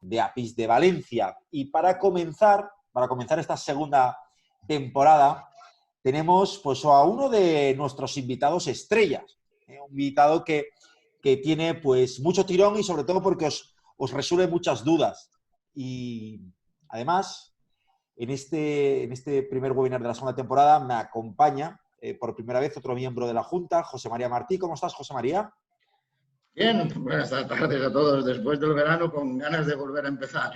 de APIS de Valencia. Y para comenzar esta segunda temporada, tenemos pues a uno de nuestros invitados estrellas, un invitado que tiene pues mucho tirón y sobre todo porque os resuelve muchas dudas. Y además, en este primer webinar de la segunda temporada me acompaña por primera vez otro miembro de la Junta, José María Martí. ¿Cómo estás, José María? Bien, buenas tardes a todos. Después del verano, con ganas de volver a empezar.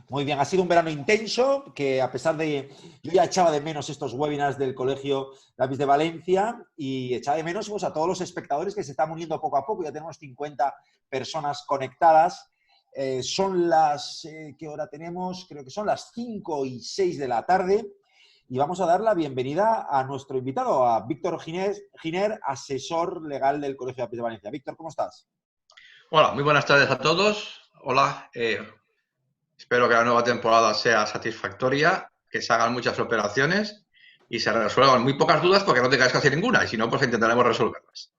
Muy bien, ha sido un verano intenso, que a pesar de... Yo ya echaba de menos estos webinars del Colegio de APIS de Valencia y echaba de menos pues, a todos los espectadores que se están uniendo poco a poco. Ya tenemos 50 personas conectadas. Son las... ¿qué hora tenemos? Creo que son las 5:06 de la tarde. Y vamos a dar la bienvenida a nuestro invitado, a Víctor Giner, asesor legal del Colegio de APIS de Valencia. Víctor, ¿cómo estás? Hola, muy buenas tardes a todos. Hola, espero que la nueva temporada sea satisfactoria, que se hagan muchas operaciones y se resuelvan muy pocas dudas porque no tengáis que hacer ninguna y si no, pues intentaremos resolverlas.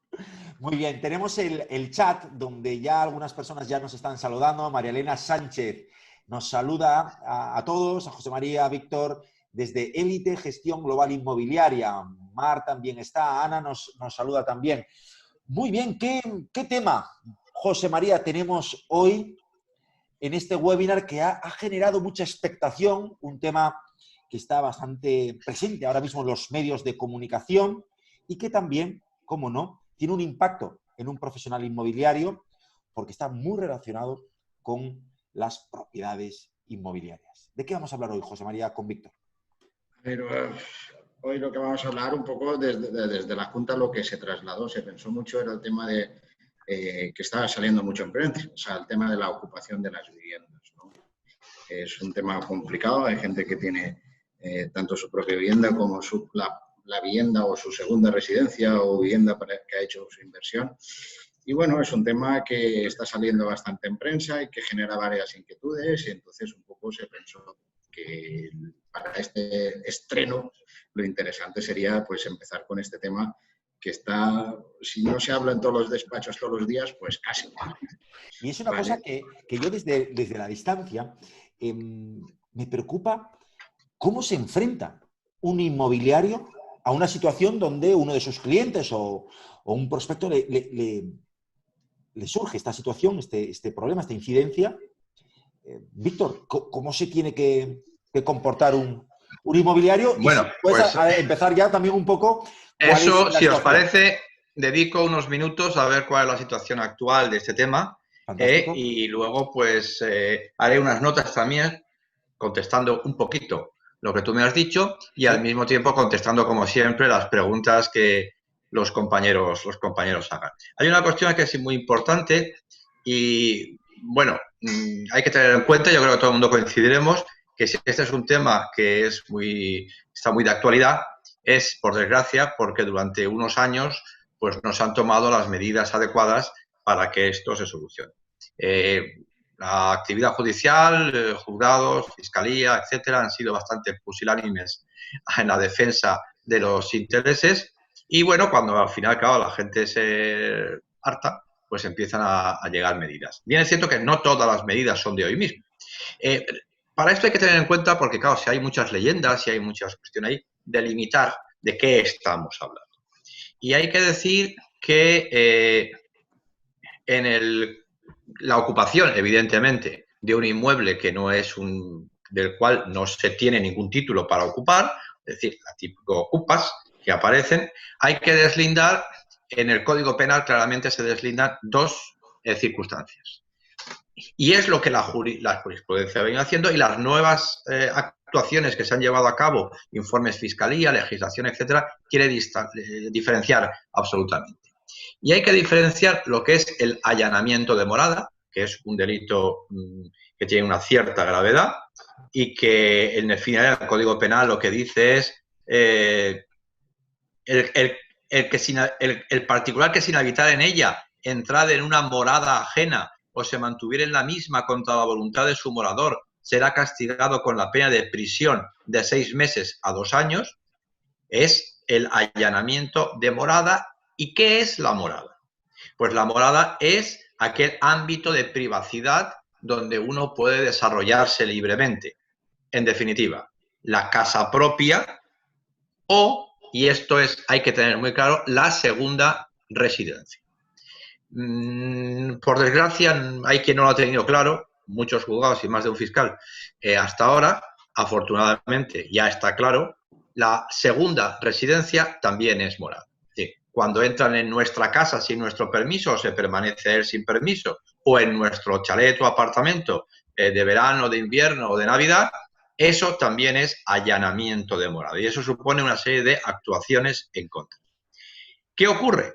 Muy bien, tenemos el chat donde ya algunas personas ya nos están saludando. María Elena Sánchez nos saluda a todos, a José María, a Víctor, desde Élite Gestión Global Inmobiliaria. Mar también está, Ana nos saluda también. Muy bien, ¿qué tema, José María, tenemos hoy en este webinar que ha generado mucha expectación? Un tema que está bastante presente ahora mismo en los medios de comunicación y que también, cómo no, tiene un impacto en un profesional inmobiliario porque está muy relacionado con las propiedades inmobiliarias. ¿De qué vamos a hablar hoy, José María, con Víctor? Pero hoy lo que vamos a hablar un poco desde la Junta, lo que se trasladó, se pensó mucho, era el tema de que estaba saliendo mucho en prensa, o sea, el tema de la ocupación de las viviendas, ¿no? Es un tema complicado, hay gente que tiene tanto su propia vivienda como la vivienda o su segunda residencia o vivienda que ha hecho su inversión. Y bueno, es un tema que está saliendo bastante en prensa y que genera varias inquietudes y entonces un poco se pensó que para este estreno lo interesante sería pues empezar con este tema que está, si no se habla en todos los despachos todos los días, pues casi. Y es una cosa que yo desde la distancia me preocupa cómo se enfrenta un inmobiliario a una situación donde uno de sus clientes o un prospecto le surge esta situación, este problema, esta incidencia. Víctor, ¿cómo se tiene que comportar un inmobiliario? Bueno, y si puedes empezar ya también un poco. Eso, si os parece, dedico unos minutos a ver cuál es la situación actual de este tema y luego pues haré unas notas también contestando un poquito lo que tú me has dicho y al mismo tiempo contestando, como siempre, las preguntas que los compañeros hagan. Hay una cuestión que es muy importante y, bueno, hay que tener en cuenta, yo creo que todo el mundo coincidiremos, que si este es un tema que está muy de actualidad, es, por desgracia, porque durante unos años pues, no se han tomado las medidas adecuadas para que esto se solucione. La actividad judicial, juzgados, fiscalía, etcétera, han sido bastante pusilánimes en la defensa de los intereses y, bueno, cuando al final, claro, la gente se harta, pues empiezan a llegar medidas. Bien, es cierto que no todas las medidas son de hoy mismo. Para esto hay que tener en cuenta, porque, claro, si hay muchas leyendas y hay muchas cuestiones ahí, delimitar de qué estamos hablando. Y hay que decir que la ocupación, evidentemente, de un inmueble que no es del cual no se tiene ningún título para ocupar, es decir, la típico ocupas que aparecen, hay que deslindar, en el Código Penal claramente se deslindan dos circunstancias. Y es lo que la jurisprudencia viene haciendo y las nuevas actuaciones que se han llevado a cabo, informes fiscalía, legislación, etcétera, quiere diferenciar absolutamente. Y hay que diferenciar lo que es el allanamiento de morada, que es un delito que tiene una cierta gravedad y que en el final del Código Penal lo que dice es el particular que sin habitar en ella entrada en una morada ajena o se mantuviera en la misma contra la voluntad de su morador, será castigado con la pena de prisión de 6 meses a 2 años, es el allanamiento de morada. ¿Y qué es la morada? Pues la morada es aquel ámbito de privacidad donde uno puede desarrollarse libremente. En definitiva, la casa propia o, y esto hay que tener muy claro, la segunda residencia. Por desgracia, hay quien no lo ha tenido claro, muchos juzgados y más de un fiscal hasta ahora. Afortunadamente ya está claro, la segunda residencia también es morada. Sí, cuando entran en nuestra casa sin nuestro permiso, se permanece él sin permiso, o en nuestro chalet o apartamento de verano, de invierno o de Navidad, eso también es allanamiento de morada y eso supone una serie de actuaciones en contra. ¿Qué ocurre?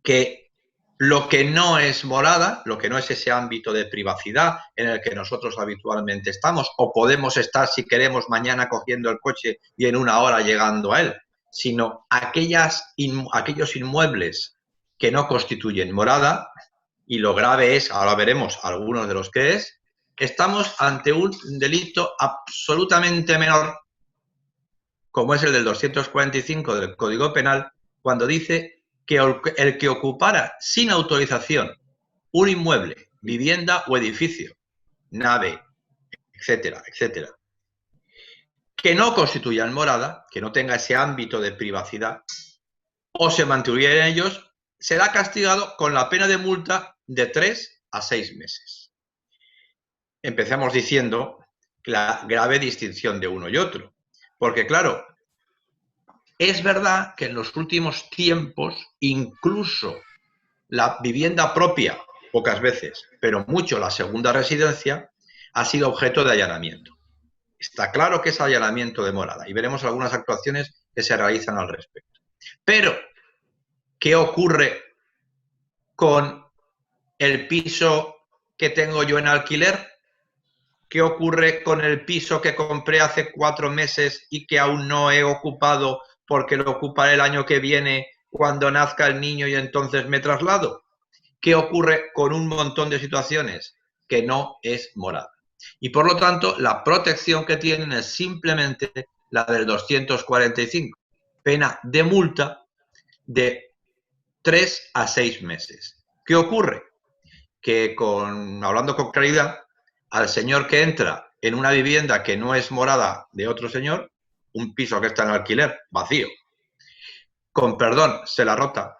Que lo que no es morada, lo que no es ese ámbito de privacidad en el que nosotros habitualmente estamos, o podemos estar si queremos mañana cogiendo el coche y en una hora llegando a él, sino aquellos inmuebles que no constituyen morada, y lo grave es, ahora veremos algunos de los que es, estamos ante un delito absolutamente menor, como es el del 245 del Código Penal, cuando dice que el que ocupara sin autorización un inmueble, vivienda o edificio, nave, etcétera, etcétera, que no constituyan morada, que no tenga ese ámbito de privacidad, o se mantuviera en ellos, será castigado con la pena de multa de 3 a 6 meses. Empecemos diciendo la grave distinción de uno y otro, porque claro, es verdad que en los últimos tiempos, incluso la vivienda propia, pocas veces, pero mucho la segunda residencia, ha sido objeto de allanamiento. Está claro que es allanamiento de morada y veremos algunas actuaciones que se realizan al respecto. Pero, ¿qué ocurre con el piso que tengo yo en alquiler? ¿Qué ocurre con el piso que compré hace 4 meses y que aún no he ocupado porque lo ocuparé el año que viene cuando nazca el niño y entonces me traslado? ¿Qué ocurre con un montón de situaciones? Que no es morada. Y por lo tanto, la protección que tienen es simplemente la del 245. Pena de multa de 3 a 6 meses. ¿Qué ocurre? Que hablando con claridad, al señor que entra en una vivienda que no es morada de otro señor, un piso que está en alquiler, vacío, con perdón, se la rota,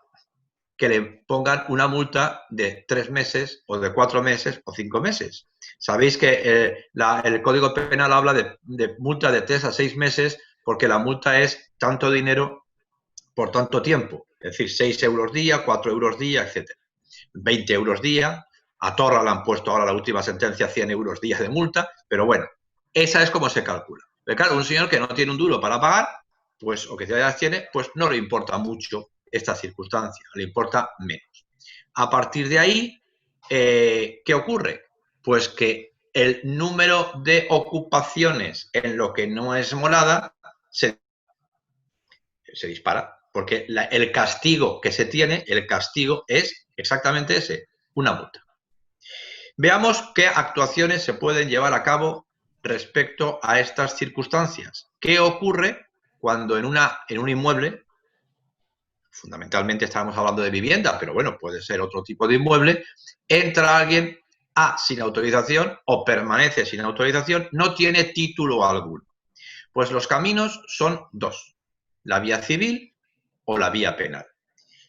que le pongan una multa de 3 meses o de 4 meses o 5 meses. Sabéis que el Código Penal habla de multa de 3 a 6 meses porque la multa es tanto dinero por tanto tiempo. Es decir, 6 euros día, 4 euros día, etc. 20 euros día. A Torra le han puesto ahora la última sentencia 100 euros día de multa. Pero bueno, esa es como se calcula. Pero claro, un señor que no tiene un duro para pagar, pues, o que ya las tiene, pues no le importa mucho esta circunstancia, le importa menos. A partir de ahí, ¿qué ocurre? Pues que el número de ocupaciones en lo que no es morada se dispara, porque el castigo que se tiene, el castigo es exactamente ese, una multa. Veamos qué actuaciones se pueden llevar a cabo respecto a estas circunstancias. ¿Qué ocurre cuando en un inmueble, fundamentalmente estamos hablando de vivienda, pero bueno, puede ser otro tipo de inmueble, entra alguien sin autorización o permanece sin autorización, no tiene título alguno? Pues los caminos son 2, la vía civil o la vía penal.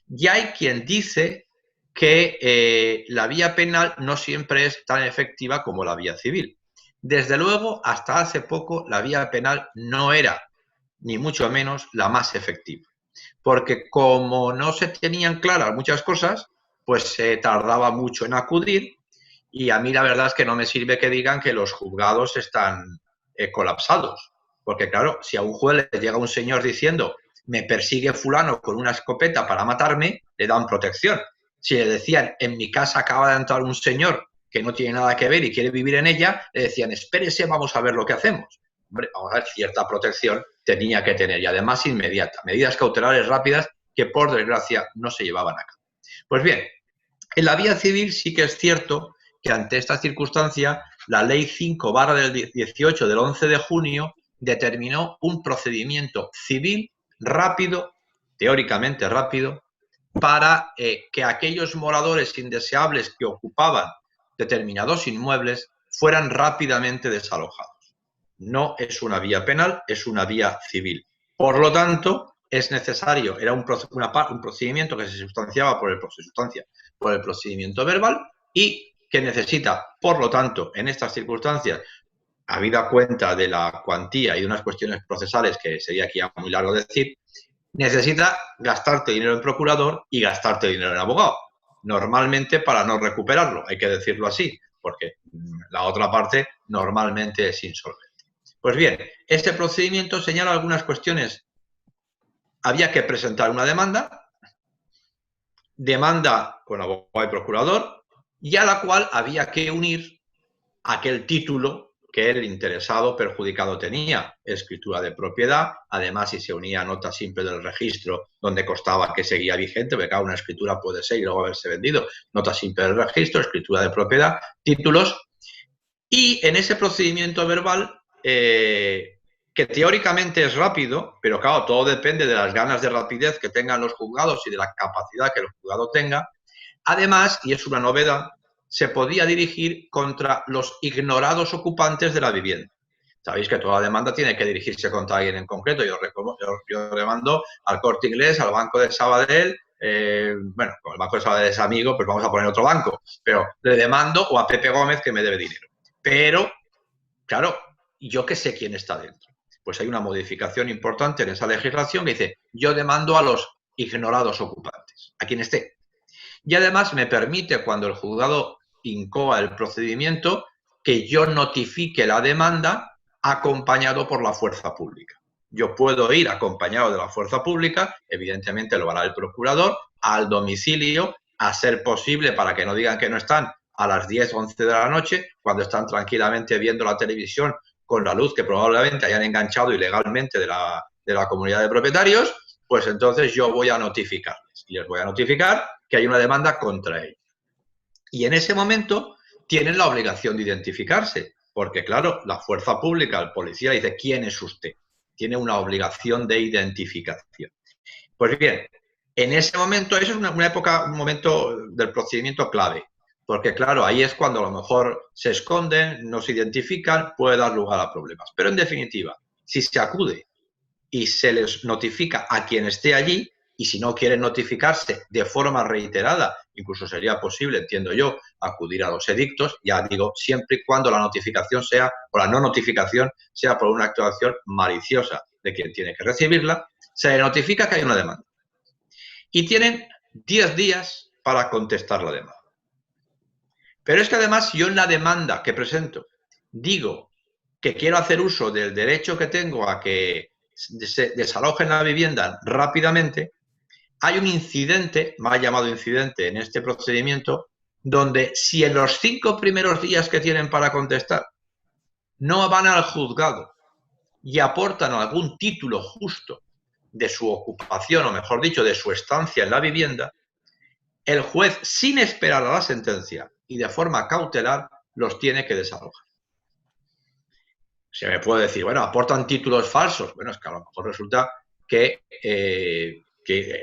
Y hay quien dice que la vía penal no siempre es tan efectiva como la vía civil. Desde luego, hasta hace poco, la vía penal no era, ni mucho menos, la más efectiva. Porque como no se tenían claras muchas cosas, pues se tardaba mucho en acudir y a mí la verdad es que no me sirve que digan que los juzgados están colapsados. Porque claro, si a un juez le llega un señor diciendo me persigue fulano con una escopeta para matarme, le dan protección. Si le decían, en mi casa acaba de entrar un señor que no tiene nada que ver y quiere vivir en ella, le decían, espérese, vamos a ver lo que hacemos. Hombre, vamos a ver, cierta protección tenía que tener y además inmediata. Medidas cautelares rápidas que, por desgracia, no se llevaban a cabo. Pues bien, en la vía civil sí que es cierto que ante esta circunstancia, la Ley 5 del 18 del 11 de junio determinó un procedimiento civil rápido, teóricamente rápido, para que aquellos moradores indeseables que ocupaban determinados inmuebles fueran rápidamente desalojados. No es una vía penal, es una vía civil. Por lo tanto, es necesario, era un procedimiento que se sustanciaba por el procedimiento verbal y que necesita, por lo tanto, en estas circunstancias, habida cuenta de la cuantía y de unas cuestiones procesales que sería aquí muy largo decir, necesita gastarte dinero en procurador y gastarte dinero en abogado. Normalmente para no recuperarlo, hay que decirlo así, porque la otra parte normalmente es insolvente. Pues bien, este procedimiento señala algunas cuestiones. Había que presentar una demanda con abogado y procurador, y a la cual había que unir aquel título que el interesado perjudicado tenía, escritura de propiedad, además si se unía nota simple del registro donde constaba que seguía vigente, porque cada una escritura puede ser y luego haberse vendido, nota simple del registro, escritura de propiedad, títulos, y en ese procedimiento verbal, que teóricamente es rápido, pero claro, todo depende de las ganas de rapidez que tengan los juzgados y de la capacidad que el juzgado tenga, además, y es una novedad, se podía dirigir contra los ignorados ocupantes de la vivienda. Sabéis que toda demanda tiene que dirigirse contra alguien en concreto. Yo demando al Corte Inglés, al Banco de Sabadell, bueno, como el Banco de Sabadell es amigo, pues vamos a poner otro banco, pero le demando o a Pepe Gómez que me debe dinero. Pero, claro, yo que sé quién está dentro. Pues hay una modificación importante en esa legislación que dice, yo demando a los ignorados ocupantes, a quien esté. Y además me permite, cuando el juzgado incoa el procedimiento, que yo notifique la demanda acompañado por la fuerza pública. Yo puedo ir acompañado de la fuerza pública, evidentemente lo hará el procurador, al domicilio, a ser posible, para que no digan que no están, a las 10 o 11 de la noche, cuando están tranquilamente viendo la televisión con la luz que probablemente hayan enganchado ilegalmente de la comunidad de propietarios, pues entonces yo voy a notificarles. Y les voy a notificar que hay una demanda contra ellos. Y en ese momento tienen la obligación de identificarse, porque claro, la fuerza pública, el policía dice, ¿quién es usted? Tiene una obligación de identificación. Pues bien, en ese momento, eso es un momento del procedimiento clave, porque claro, ahí es cuando a lo mejor se esconden, no se identifican, puede dar lugar a problemas. Pero en definitiva, si se acude y se les notifica a quien esté allí, y si no quieren notificarse de forma reiterada, incluso sería posible, entiendo yo, acudir a los edictos, ya digo, siempre y cuando la notificación sea, o la no notificación sea por una actuación maliciosa de quien tiene que recibirla, se le notifica que hay una demanda. Y tienen 10 días para contestar la demanda. Pero es que además yo en la demanda que presento digo que quiero hacer uso del derecho que tengo a que se desalojen la vivienda rápidamente, hay un incidente, mal llamado incidente en este procedimiento, donde si en los 5 primeros días que tienen para contestar no van al juzgado y aportan algún título justo de su ocupación, o mejor dicho, de su estancia en la vivienda, el juez, sin esperar a la sentencia y de forma cautelar, los tiene que desalojar. Se me puede decir, bueno, aportan títulos falsos. Bueno, es que a lo mejor resulta que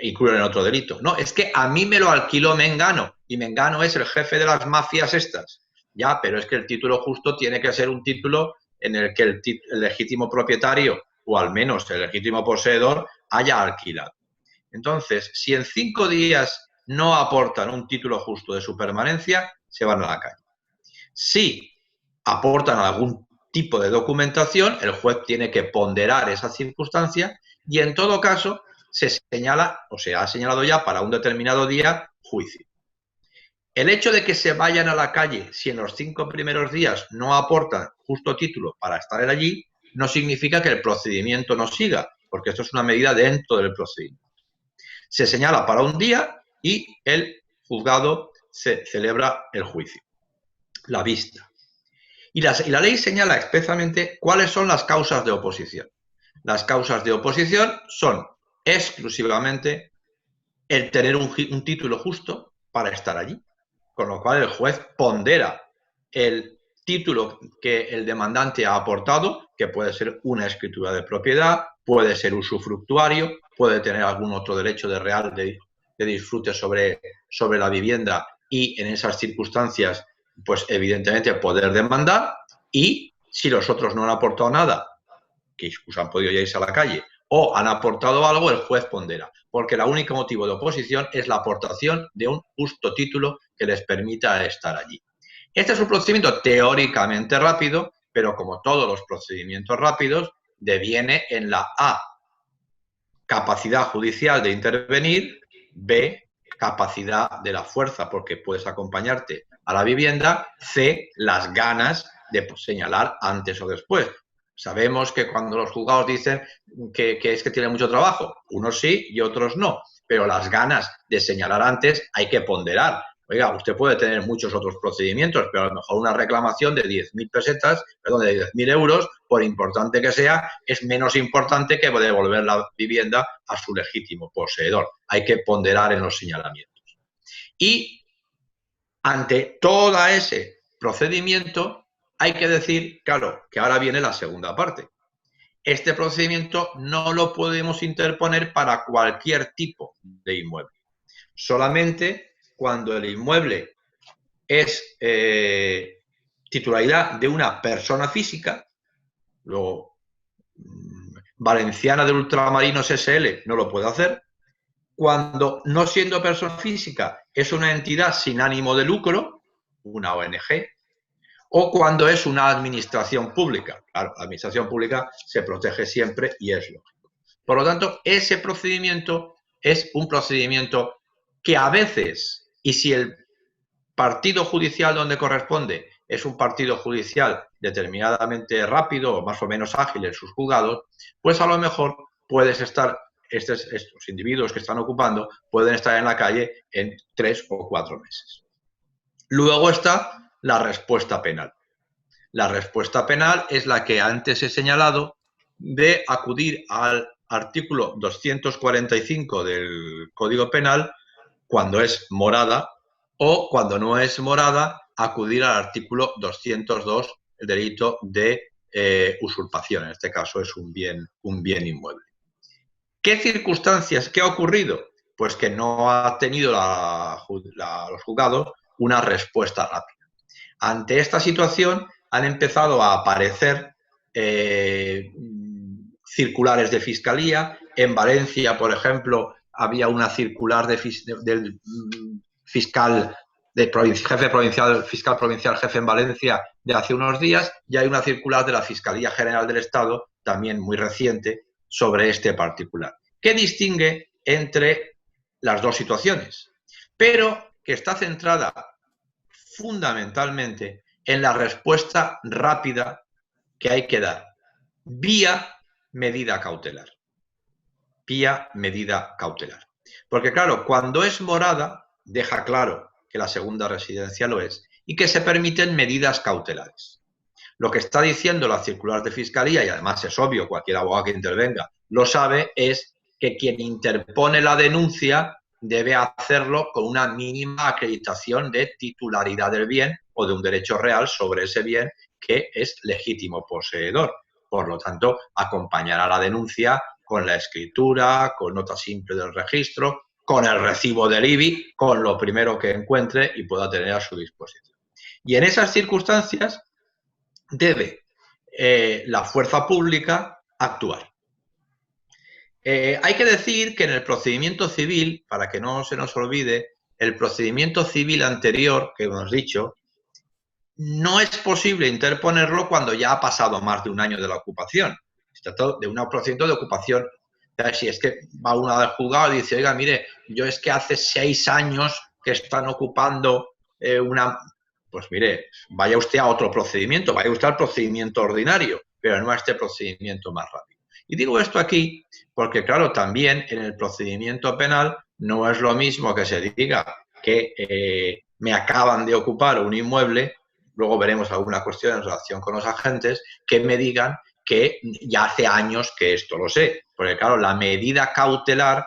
incluyen en otro delito. No, es que a mí me lo alquiló Mengano, y Mengano es el jefe de las mafias estas. Ya, pero es que el título justo tiene que ser un título en el que el legítimo propietario, o al menos el legítimo poseedor, haya alquilado. Entonces, si en 5 días no aportan un título justo de su permanencia, se van a la calle. Si aportan algún tipo de documentación, el juez tiene que ponderar esa circunstancia y en todo caso se señala, o se ha señalado ya para un determinado día, juicio. El hecho de que se vayan a la calle si en los 5 primeros días no aportan justo título para estar allí, no significa que el procedimiento no siga, porque esto es una medida dentro del procedimiento. Se señala para un día y el juzgado se celebra el juicio, la vista. Y la ley señala expresamente cuáles son las causas de oposición. Las causas de oposición son exclusivamente el tener un título justo para estar allí, con lo cual el juez pondera el título que el demandante ha aportado, que puede ser una escritura de propiedad, puede ser usufructuario, puede tener algún otro derecho de real de disfrute sobre la vivienda y en esas circunstancias pues evidentemente poder demandar, y si los otros no han aportado nada, que incluso han podido ya irse a la calle, o han aportado algo, el juez pondera, porque el único motivo de oposición es la aportación de un justo título que les permita estar allí. Este es un procedimiento teóricamente rápido, pero como todos los procedimientos rápidos, deviene en la A, capacidad judicial de intervenir, B, capacidad de la fuerza, porque puedes acompañarte a la vivienda, C, las ganas de señalar antes o después. Sabemos que cuando los juzgados dicen que es que tiene mucho trabajo, unos sí y otros no, pero las ganas de señalar antes hay que ponderar. Oiga, usted puede tener muchos otros procedimientos, pero a lo mejor una reclamación de 10.000 pesetas, perdón, de 10.000 euros, por importante que sea, es menos importante que devolver la vivienda a su legítimo poseedor. Hay que ponderar en los señalamientos. Y ante todo ese procedimiento, hay que decir, claro, que ahora viene la segunda parte. Este procedimiento no lo podemos interponer para cualquier tipo de inmueble. Solamente cuando el inmueble es titularidad de una persona física, luego Valenciana de Ultramarinos SL no lo puede hacer. Cuando, no siendo persona física, es una entidad sin ánimo de lucro, una ONG, o cuando es una administración pública. Claro, la administración pública se protege siempre y es lógico. Por lo tanto, ese procedimiento es un procedimiento que a veces, y si el partido judicial donde corresponde es un partido judicial determinadamente rápido o más o menos ágil en sus juzgados, pues a lo mejor puedes estar, estos individuos que están ocupando pueden estar en la calle en 3 o 4 meses. Luego está la respuesta penal. La respuesta penal es la que antes he señalado, de acudir al artículo 245 del Código Penal cuando es morada, o cuando no es morada, acudir al artículo 202, el delito de usurpación. En este caso es un bien inmueble. ¿Qué circunstancias? ¿Qué ha ocurrido? Pues que no ha tenido los juzgados una respuesta rápida. Ante esta situación han empezado a aparecer circulares de fiscalía. En Valencia, por ejemplo, había una circular del fiscal fiscal provincial jefe en Valencia de hace unos días, y hay una circular de la Fiscalía General del Estado, también muy reciente, sobre este particular, que distingue entre las dos situaciones, pero que está centrada fundamentalmente en la respuesta rápida que hay que dar vía medida cautelar. Vía medida cautelar. Porque claro, cuando es morada, deja claro que la segunda residencia lo es y que se permiten medidas cautelares. Lo que está diciendo la circular de Fiscalía, y además es obvio, cualquier abogado que intervenga lo sabe, es que quien interpone la denuncia debe hacerlo con una mínima acreditación de titularidad del bien o de un derecho real sobre ese bien que es legítimo poseedor. Por lo tanto, acompañará la denuncia con la escritura, con nota simple del registro, con el recibo del IBI, con lo primero que encuentre y pueda tener a su disposición. Y en esas circunstancias debe la fuerza pública actuar. Hay que decir que en el procedimiento civil, para que no se nos olvide, el procedimiento civil anterior que hemos dicho, no es posible interponerlo cuando ya ha pasado más de un año de la ocupación. Se trata de un procedimiento de ocupación. Si es que va uno al juzgado y dice, oiga, mire, yo es que hace 6 años que están ocupando pues mire, vaya usted a otro procedimiento, vaya usted al procedimiento ordinario, pero no a este procedimiento más rápido. Y digo esto aquí porque, claro, también en el procedimiento penal no es lo mismo que se diga que me acaban de ocupar un inmueble, luego veremos alguna cuestión en relación con los agentes, que me digan que ya hace años que esto lo sé. Porque, claro, la medida cautelar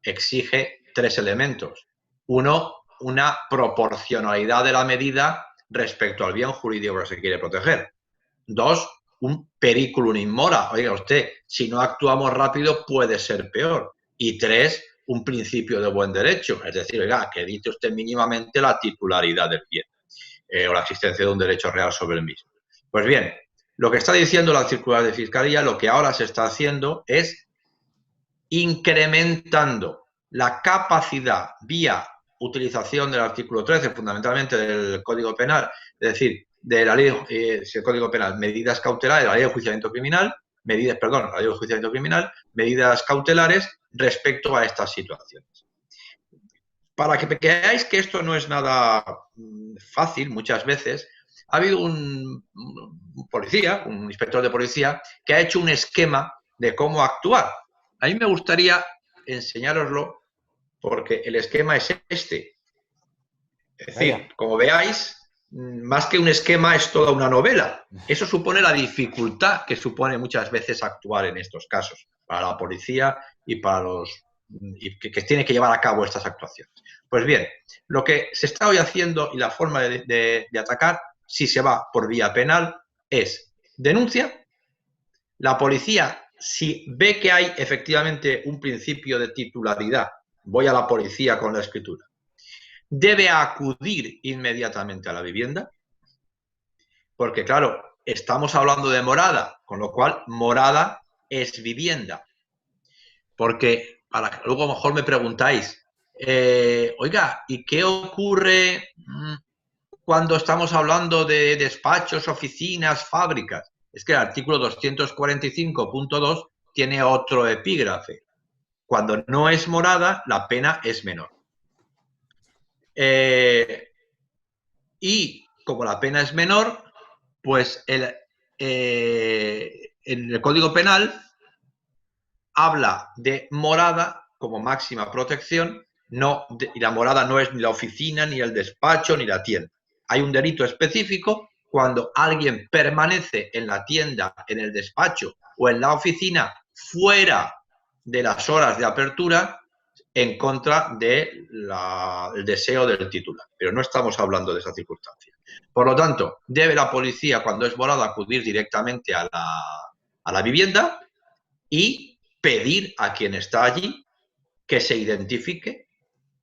exige 3 elementos. Uno, una proporcionalidad de la medida respecto al bien jurídico que se quiere proteger. 2, un periculum in mora. Oiga usted, si no actuamos rápido puede ser peor. Y 3, un principio de buen derecho. Es decir, oiga, que dice usted mínimamente la titularidad del bien. o la existencia de un derecho real sobre el mismo. Pues bien, lo que está diciendo la circular de Fiscalía, lo que ahora se está haciendo es incrementando la capacidad vía utilización del artículo 13, fundamentalmente del Código Penal, es decir, de la ley del Código Penal, medidas cautelares, de la ley de enjuiciamiento criminal, la ley de enjuiciamiento criminal, medidas cautelares respecto a estas situaciones. Para que veáis que esto no es nada fácil, muchas veces, ha habido un policía, un inspector de policía, que ha hecho un esquema de cómo actuar. A mí me gustaría enseñároslo porque el esquema es este. Es decir, como veáis, más que un esquema es toda una novela. Eso supone la dificultad que supone muchas veces actuar en estos casos, para la policía y para los que tiene que llevar a cabo estas actuaciones. Pues bien, lo que se está hoy haciendo y la forma de atacar, si se va por vía penal, es denuncia. La policía, si ve que hay efectivamente un principio de titularidad, voy a la policía con la escritura, debe acudir inmediatamente a la vivienda, porque claro, estamos hablando de morada, con lo cual morada es vivienda. Porque luego a lo mejor me preguntáis, oiga, ¿y qué ocurre cuando estamos hablando de despachos, oficinas, fábricas? Es que el artículo 245.2 tiene otro epígrafe. Cuando no es morada, la pena es menor. Y como la pena es menor, pues en el Código Penal habla de morada como máxima protección, y la morada no es ni la oficina, ni el despacho, ni la tienda. Hay un delito específico cuando alguien permanece en la tienda, en el despacho o en la oficina fuera de las horas de apertura en contra del deseo del titular. Pero no estamos hablando de esa circunstancia. Por lo tanto, debe la policía, cuando es morada, acudir directamente a la vivienda y pedir a quien está allí que se identifique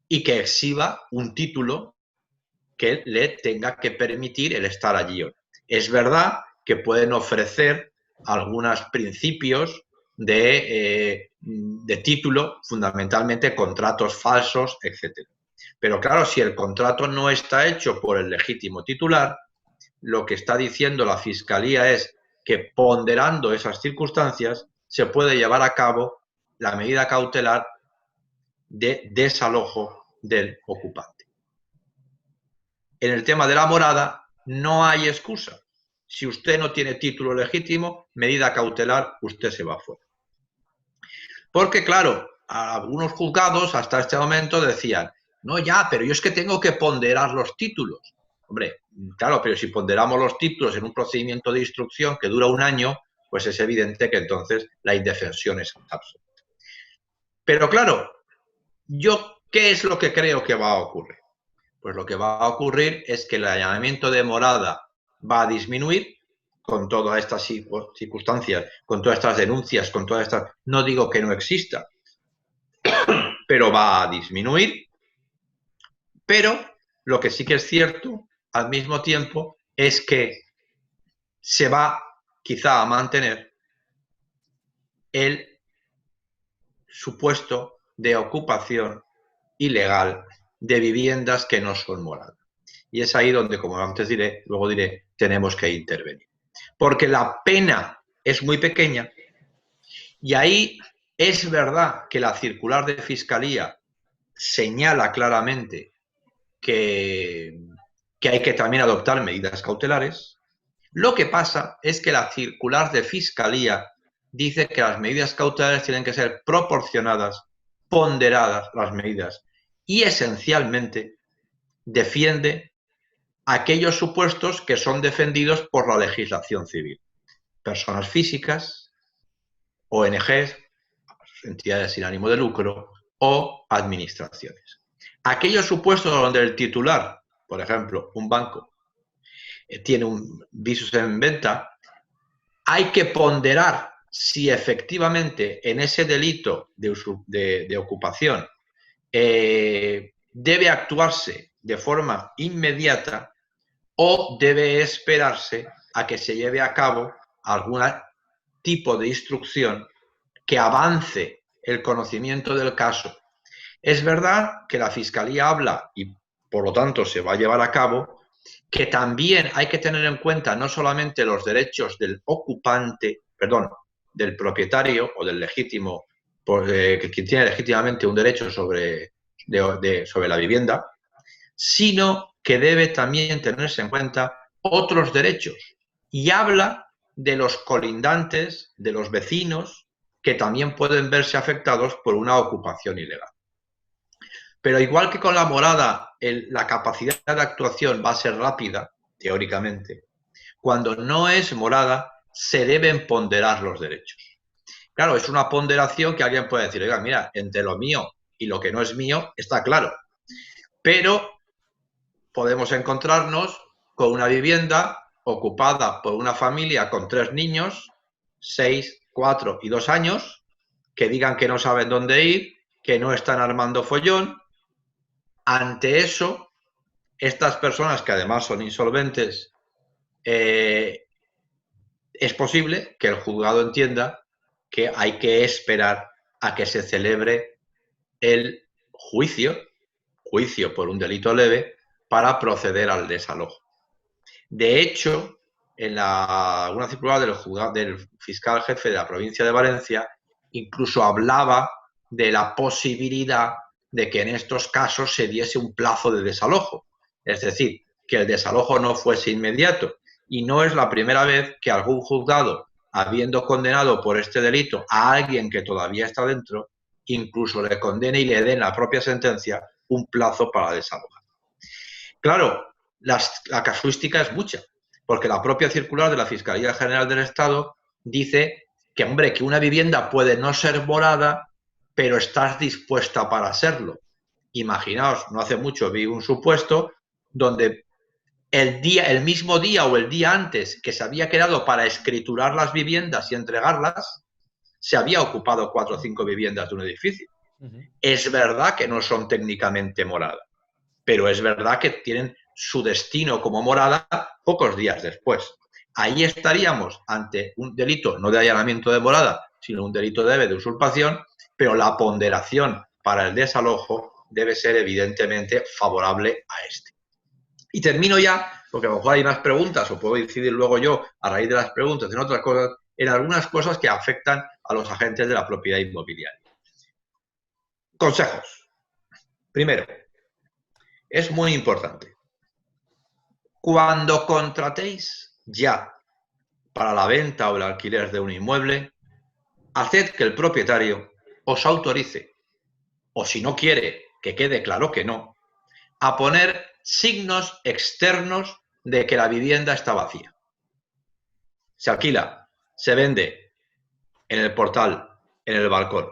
y que exhiba un título que le tenga que permitir el estar allí. Es verdad que pueden ofrecer algunos principios de título, fundamentalmente contratos falsos, etc. Pero claro, si el contrato no está hecho por el legítimo titular, lo que está diciendo la Fiscalía es que, ponderando esas circunstancias, se puede llevar a cabo la medida cautelar de desalojo del ocupante. En el tema de la morada no hay excusa. Si usted no tiene título legítimo, medida cautelar, usted se va fuera. Porque claro, algunos juzgados hasta este momento decían, no ya, pero yo es que tengo que ponderar los títulos. Hombre, claro, pero si ponderamos los títulos en un procedimiento de instrucción que dura un año, pues es evidente que entonces la indefensión es absoluta. Pero claro, ¿qué es lo que creo que va a ocurrir? Pues lo que va a ocurrir es que el allanamiento de morada va a disminuir con todas estas circunstancias, con todas estas denuncias, con todas estas... No digo que no exista, pero va a disminuir. Pero lo que sí que es cierto, al mismo tiempo, es que se va quizá a mantener el supuesto de ocupación ilegal de viviendas que no son moradas. Y es ahí donde, como antes luego diré, tenemos que intervenir. Porque la pena es muy pequeña y ahí es verdad que la circular de Fiscalía señala claramente que hay que también adoptar medidas cautelares. Lo que pasa es que la circular de Fiscalía dice que las medidas cautelares tienen que ser proporcionadas, ponderadas las medidas, y esencialmente defiende aquellos supuestos que son defendidos por la legislación civil. Personas físicas, ONGs, entidades sin ánimo de lucro o administraciones. Aquellos supuestos donde el titular, por ejemplo, un banco, tiene un visus en venta, hay que ponderar si efectivamente en ese delito de ocupación debe actuarse de forma inmediata o debe esperarse a que se lleve a cabo algún tipo de instrucción que avance el conocimiento del caso. Es verdad que la Fiscalía habla, y por lo tanto se va a llevar a cabo, que también hay que tener en cuenta no solamente los derechos del ocupante, perdón, del propietario o del legítimo, que tiene legítimamente un derecho sobre la vivienda, sino que debe también tenerse en cuenta otros derechos. Y habla de los colindantes, de los vecinos, que también pueden verse afectados por una ocupación ilegal. Pero igual que con la morada, la capacidad de actuación va a ser rápida, teóricamente, cuando no es morada, se deben ponderar los derechos. Claro, es una ponderación que alguien puede decir, oiga, mira, entre lo mío y lo que no es mío, está claro. Pero podemos encontrarnos con una vivienda ocupada por una familia con 3 niños, 6, 4 y 2 años, que digan que no saben dónde ir, que no están armando follón. Ante eso, estas personas, que además son insolventes, es posible que el juzgado entienda que hay que esperar a que se celebre el juicio por un delito leve, para proceder al desalojo. De hecho, en una circular del fiscal jefe de la provincia de Valencia, incluso hablaba de la posibilidad de que en estos casos se diese un plazo de desalojo. Es decir, que el desalojo no fuese inmediato. Y no es la primera vez que algún juzgado, habiendo condenado por este delito a alguien que todavía está dentro, incluso le condene y le dé en la propia sentencia un plazo para desalojar. Claro, la casuística es mucha, porque la propia circular de la Fiscalía General del Estado dice que, hombre, que una vivienda puede no ser morada, pero estás dispuesta para serlo. Imaginaos, no hace mucho vi un supuesto donde el mismo día o el día antes que se había quedado para escriturar las viviendas y entregarlas, se había ocupado 4 o 5 viviendas de un edificio. Es verdad que no son técnicamente moradas, pero es verdad que tienen su destino como morada pocos días después. Ahí estaríamos ante un delito no de allanamiento de morada, sino un delito leve de usurpación, pero la ponderación para el desalojo debe ser evidentemente favorable a este. Y termino ya, porque a lo mejor hay más preguntas, o puedo incidir luego yo, a raíz de las preguntas, en otras cosas, en algunas cosas que afectan a los agentes de la propiedad inmobiliaria. Consejos. Primero, es muy importante. Cuando contratéis ya para la venta o el alquiler de un inmueble, haced que el propietario os autorice, o si no quiere que quede claro que no, a poner signos externos de que la vivienda está vacía. Se alquila, se vende en el portal, en el balcón.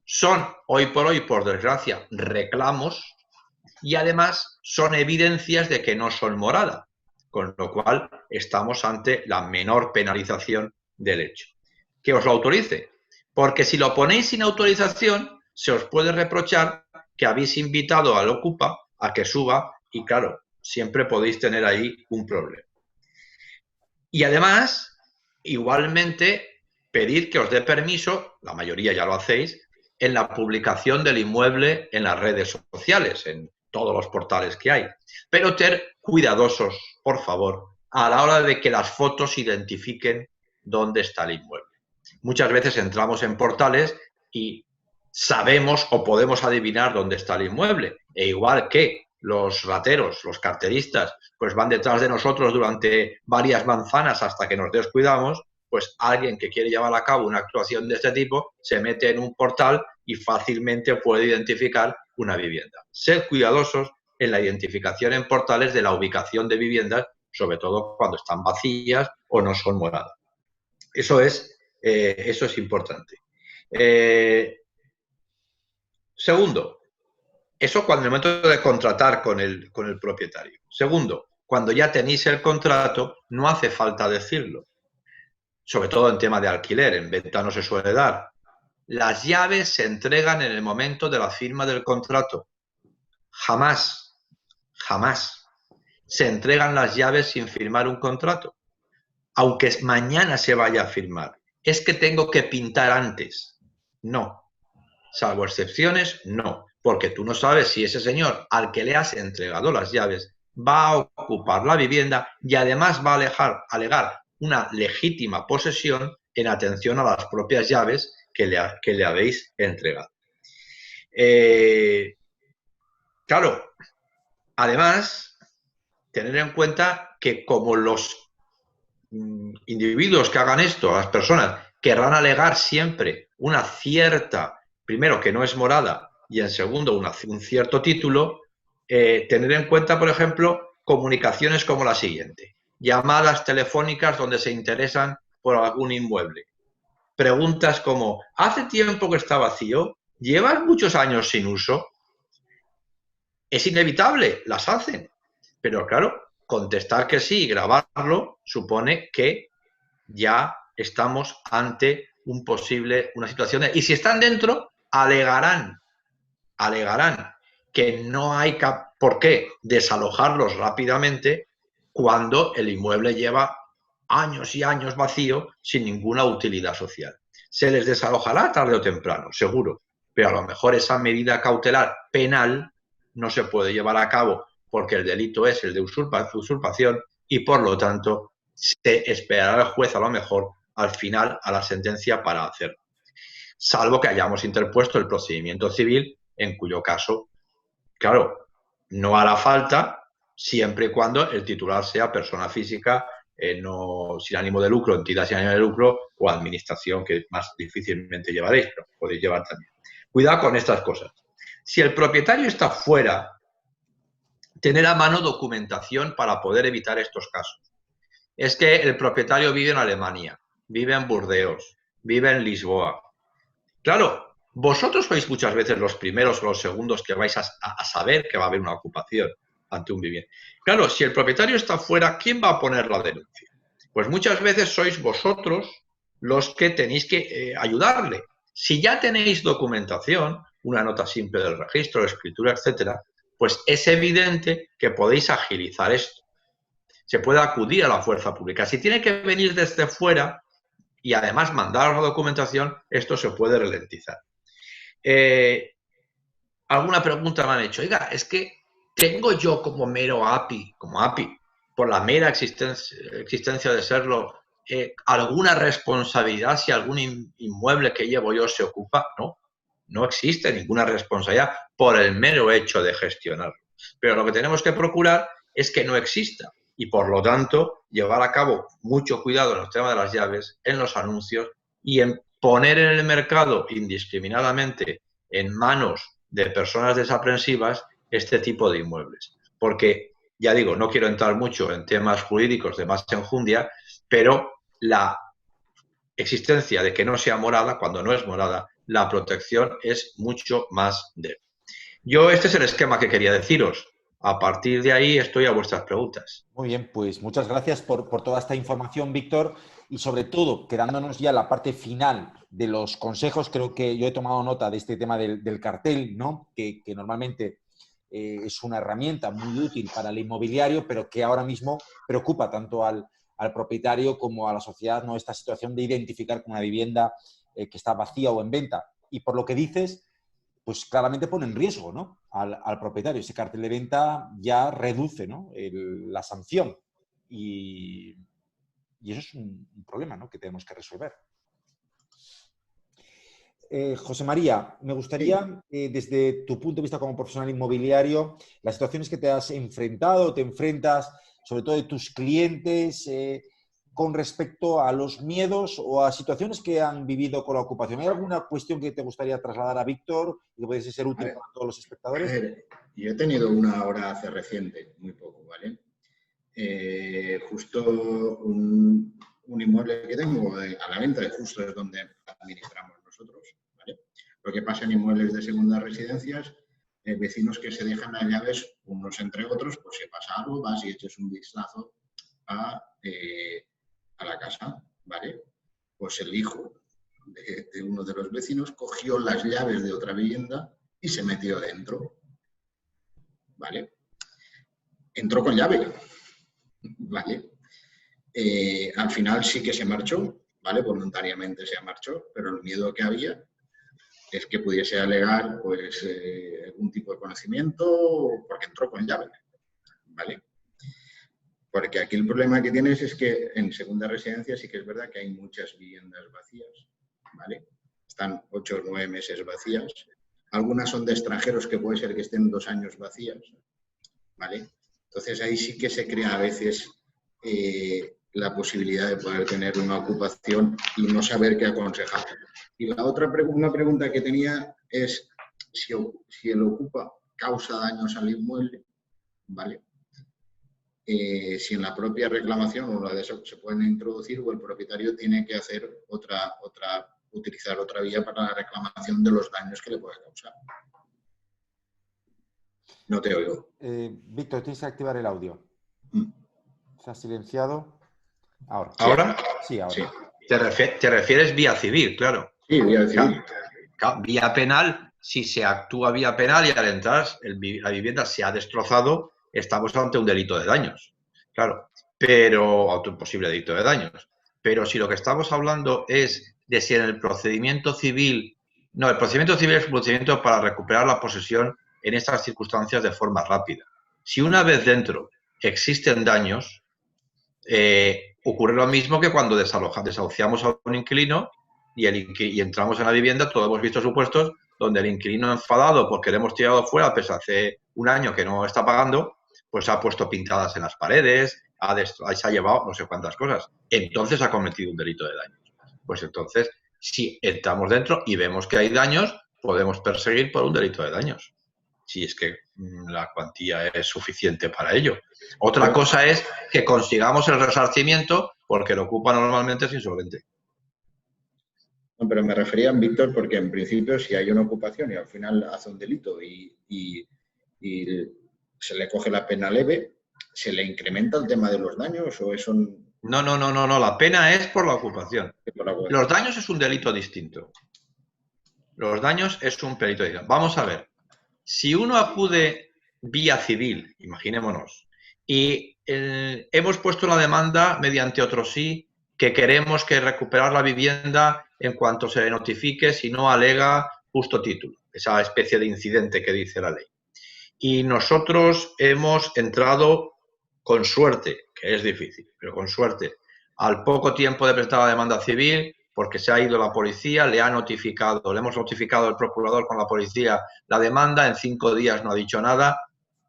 Son, hoy por hoy, por desgracia, reclamos y además son evidencias de que no son morada, con lo cual estamos ante la menor penalización del hecho. Que os lo autorice, porque si lo ponéis sin autorización, se os puede reprochar que habéis invitado al ocupa a que suba y, claro, siempre podéis tener ahí un problema. Y además, igualmente, pedir que os dé permiso, la mayoría ya lo hacéis, en la publicación del inmueble en las redes sociales, en todos los portales que hay. Pero ser cuidadosos, por favor, a la hora de que las fotos identifiquen dónde está el inmueble. Muchas veces entramos en portales y sabemos o podemos adivinar dónde está el inmueble. E igual que los rateros, los carteristas, pues van detrás de nosotros durante varias manzanas hasta que nos descuidamos, pues alguien que quiere llevar a cabo una actuación de este tipo se mete en un portal y fácilmente puede identificar una vivienda. Sed cuidadosos en la identificación en portales de la ubicación de viviendas, sobre todo cuando están vacías o no son moradas. Eso es importante. Segundo, eso cuando en el momento de contratar con el propietario. Segundo, cuando ya tenéis el contrato, no hace falta decirlo. Sobre todo en tema de alquiler, en venta no se suele dar. Las llaves se entregan en el momento de la firma del contrato. Jamás, jamás se entregan las llaves sin firmar un contrato, aunque mañana se vaya a firmar. ¿Es que tengo que pintar antes? No. Salvo excepciones, no. Porque tú no sabes si ese señor al que le has entregado las llaves va a ocupar la vivienda y además va a alegar una legítima posesión en atención a las propias llaves que le habéis entregado. Claro, además, tener en cuenta que como los individuos que hagan esto, las personas, querrán alegar siempre una cierta, primero que no es morada y en segundo un cierto título, tener en cuenta, por ejemplo, comunicaciones como la siguiente: llamadas telefónicas donde se interesan por algún inmueble. Preguntas como: ¿hace tiempo que está vacío? ¿Llevas muchos años sin uso? Es inevitable, las hacen. Pero claro, contestar que sí y grabarlo supone que ya estamos ante una situación y si están dentro, alegarán que no hay por qué desalojarlos rápidamente cuando el inmueble lleva años y años vacío sin ninguna utilidad social. Se les desalojará tarde o temprano, seguro, pero a lo mejor esa medida cautelar penal no se puede llevar a cabo porque el delito es el de usurpación y por lo tanto se esperará el juez a lo mejor al final a la sentencia para hacerlo. Salvo que hayamos interpuesto el procedimiento civil, en cuyo caso, claro, no hará falta siempre y cuando el titular sea persona física, no sin ánimo de lucro, entidad sin ánimo de lucro o administración, que más difícilmente llevaréis, pero podéis llevar también. Cuidado con estas cosas. Si el propietario está fuera, tener a mano documentación para poder evitar estos casos. Es que el propietario vive en Alemania, vive en Burdeos, vive en Lisboa. Claro, vosotros sois muchas veces los primeros o los segundos que vais a saber que va a haber una ocupación ante un viviente. Claro, si el propietario está fuera, ¿quién va a poner la denuncia? Pues muchas veces sois vosotros los que tenéis que ayudarle. Si ya tenéis documentación, una nota simple del registro, escritura, etcétera, pues es evidente que podéis agilizar esto. Se puede acudir a la fuerza pública. Si tiene que venir desde fuera y además mandar la documentación, esto se puede ralentizar. Alguna pregunta me han hecho: oiga, es que tengo yo como mero API, por la mera existencia de serlo, alguna responsabilidad si algún inmueble que llevo yo se ocupa. No, no existe ninguna responsabilidad por el mero hecho de gestionarlo. Pero lo que tenemos que procurar es que no exista y, por lo tanto, llevar a cabo mucho cuidado en los temas de las llaves, en los anuncios y en poner en el mercado indiscriminadamente en manos de personas desaprensivas este tipo de inmuebles. Porque, ya digo, no quiero entrar mucho en temas jurídicos de más enjundia, pero la existencia de que no sea morada, cuando no es morada, la protección es mucho más débil. Este es el esquema que quería deciros. A partir de ahí estoy a vuestras preguntas. Muy bien, pues muchas gracias por toda esta información, Víctor, y sobre todo, quedándonos ya en la parte final de los consejos. Creo que yo he tomado nota de este tema del cartel, ¿no? Que normalmente es una herramienta muy útil para el inmobiliario, pero que ahora mismo preocupa tanto al propietario como a la sociedad, ¿no? Esta situación de identificar una vivienda que está vacía o en venta. Y por lo que dices, pues claramente pone en riesgo, ¿no? al propietario. Ese cartel de venta ya reduce, ¿no? la sanción y eso es un problema, ¿no? Que tenemos que resolver. José María, me gustaría, desde tu punto de vista como profesional inmobiliario, las situaciones que te has enfrentado, te enfrentas, sobre todo de tus clientes, con respecto a los miedos o a situaciones que han vivido con la ocupación. ¿Hay alguna cuestión que te gustaría trasladar a Víctor y que pudiese ser útil para todos los espectadores? Yo he tenido una ahora hace reciente, muy poco, ¿vale? Justo un inmueble que tengo a la venta, justo es donde administramos nosotros, ¿vale? Lo que pasa en inmuebles de segundas residencias, vecinos que se dejan las llaves unos entre otros, pues si pasa algo, vas y eches un vistazo a la casa, ¿vale? Pues el hijo de uno de los vecinos cogió las llaves de otra vivienda y se metió dentro, ¿vale? entró con llave, ¿vale? Al final sí que se marchó, ¿vale? Voluntariamente se marchó, pero el miedo que había es que pudiese alegar pues algún tipo de conocimiento porque entró con llave, ¿vale? Porque aquí el problema que tienes es que en segunda residencia sí que es verdad que hay muchas viviendas vacías, ¿vale? Están 8 o 9 meses vacías. Algunas son de extranjeros que puede ser que estén 2 años vacías, ¿vale? Entonces ahí sí que se crea a veces la posibilidad de poder tener una ocupación y no saber qué aconsejar. Y la otra una pregunta que tenía es si el ocupa causa daños al inmueble, ¿vale? Si en la propia reclamación o la de eso se pueden introducir o el propietario tiene que hacer utilizar otra vía para la reclamación de los daños que le pueda causar. No te oigo. Víctor, tienes que activar el audio. Se ha silenciado. Ahora. ¿Ahora? Sí, ahora. Sí. Te refieres vía civil, claro. Sí, vía civil. Vía penal, si se actúa vía penal y al entrar la vivienda se ha destrozado, estamos ante un delito de daños, claro, pero ante un posible delito de daños. Pero si lo que estamos hablando es de si en el procedimiento civil, no, el procedimiento civil es un procedimiento para recuperar la posesión en estas circunstancias de forma rápida. Si una vez dentro existen daños, ocurre lo mismo que cuando desahuciamos a un inquilino y entramos en la vivienda. Todos hemos visto supuestos donde el inquilino enfadado porque le hemos tirado fuera, pues hace un año que no está pagando, pues ha puesto pintadas en las paredes, se ha llevado no sé cuántas cosas. Entonces ha cometido un delito de daños. Pues entonces, si entramos dentro y vemos que hay daños, podemos perseguir por un delito de daños, si es que la cuantía es suficiente para ello. Otra cosa es que consigamos el resarcimiento porque lo ocupa normalmente es insolvente. No, pero me refería, Víctor, porque en principio si hay una ocupación y al final hace un delito y se le coge la pena leve, ¿se le incrementa el tema de los daños o eso? No, la pena es por la ocupación. Los daños es un delito distinto. Los daños es un delito distinto. Vamos a ver, si uno acude vía civil, imaginémonos, y hemos puesto la demanda mediante otro sí, que queremos que recuperar la vivienda en cuanto se le notifique, si no alega justo título, esa especie de incidente que dice la ley. Y nosotros hemos entrado con suerte, que es difícil, pero con suerte, al poco tiempo de presentar la demanda civil, porque se ha ido la policía, le hemos notificado al procurador con la policía la demanda, en 5 días no ha dicho nada,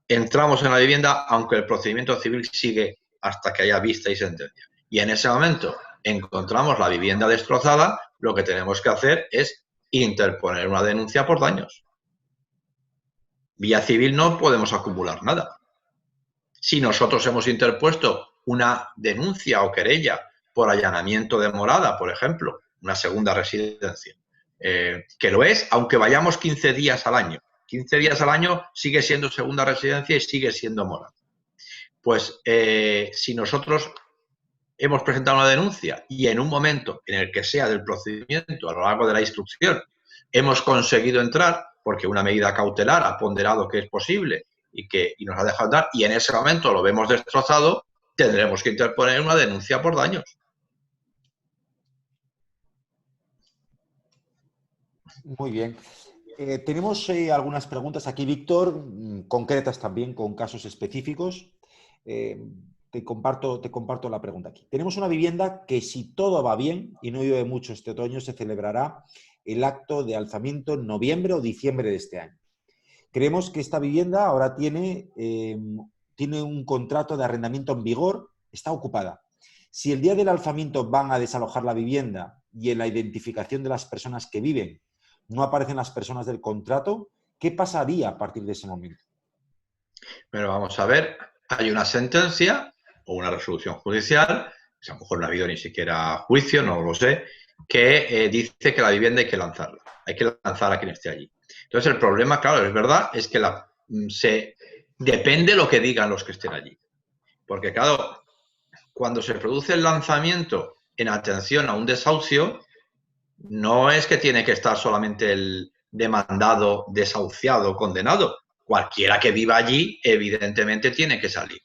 entramos en la vivienda, aunque el procedimiento civil sigue hasta que haya vista y sentencia. Y en ese momento encontramos la vivienda destrozada, lo que tenemos que hacer es interponer una denuncia por daños. Vía civil no podemos acumular nada. Si nosotros hemos interpuesto una denuncia o querella por allanamiento de morada, por ejemplo, una segunda residencia, que lo es, aunque vayamos 15 días al año. 15 días al año sigue siendo segunda residencia y sigue siendo morada. Pues si nosotros hemos presentado una denuncia y en un momento en el que sea del procedimiento, a lo largo de la instrucción, hemos conseguido entrar, porque una medida cautelar ha ponderado que es posible y nos ha dejado entrar, y en ese momento lo vemos destrozado, tendremos que interponer una denuncia por daños. Muy bien. Tenemos algunas preguntas aquí, Víctor, concretas también, con casos específicos. Te comparto la pregunta aquí. Tenemos una vivienda que, si todo va bien y no llueve mucho este otoño, se celebrará el acto de alzamiento en noviembre o diciembre de este año. Creemos que esta vivienda ahora tiene un contrato de arrendamiento en vigor, está ocupada. Si el día del alzamiento van a desalojar la vivienda y en la identificación de las personas que viven no aparecen las personas del contrato, ¿qué pasaría a partir de ese momento? Pero vamos a ver, hay una sentencia o una resolución judicial, que a lo mejor no ha habido ni siquiera juicio, no lo sé, que dice que la vivienda hay que lanzarla, hay que lanzar a quien esté allí. Entonces el problema, claro, es verdad, es que depende lo que digan los que estén allí. Porque claro, cuando se produce el lanzamiento en atención a un desahucio, no es que tiene que estar solamente el demandado, desahuciado, condenado, cualquiera que viva allí, evidentemente, tiene que salir.